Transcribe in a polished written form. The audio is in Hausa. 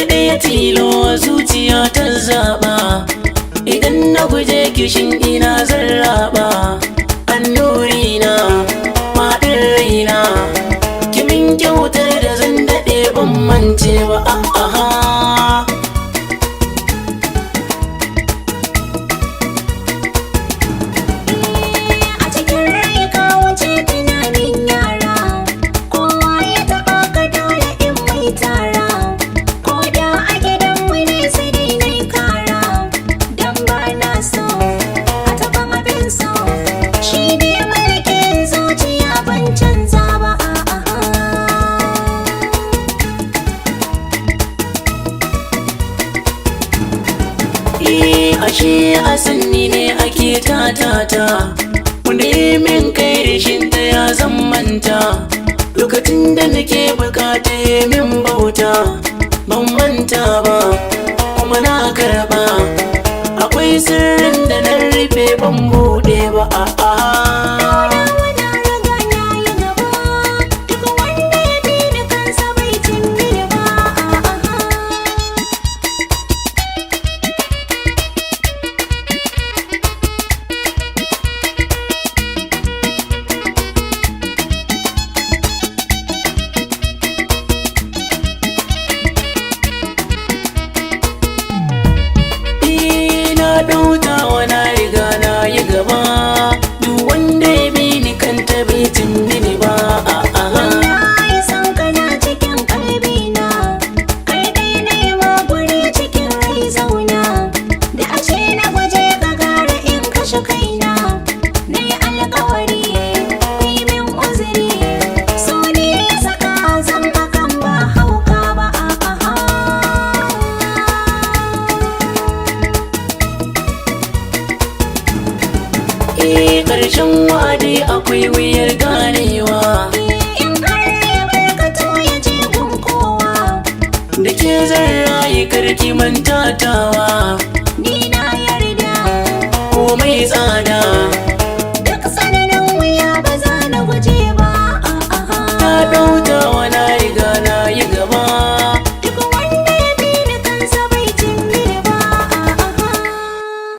ɗaya tilo zuciya ta zaɓa. Idan na guje kishin ina zan raɓa. Annuri na faɗin raina, kimin kyautar da zan daɗe ban mance ba. Ashe a sanni ne ake tatata, wanda min kai rishin ta ya zan manta. Lokacin da nake bukata min bauta, ban manta ba kuma na karba. Akwai sirrin da na rufe ban buɗe ba. Ɗautawa na riga na yi gaba, duk wanda ya bi ni kanta bai tunnini ba. Wallahi san kana cikin kalbina, kai dai ne ma guri cikin rai zauna. Da ashe na guje ka gara in kashe kaina, na yi alkawari yi min uzuri. So ne ya saka zan hakan ba hauka ba. Ƙarshen wa'adi akwai wuyar ganewa. In har ya barkato ya je gun kowa, Da ke zan rayu karki mantatawa.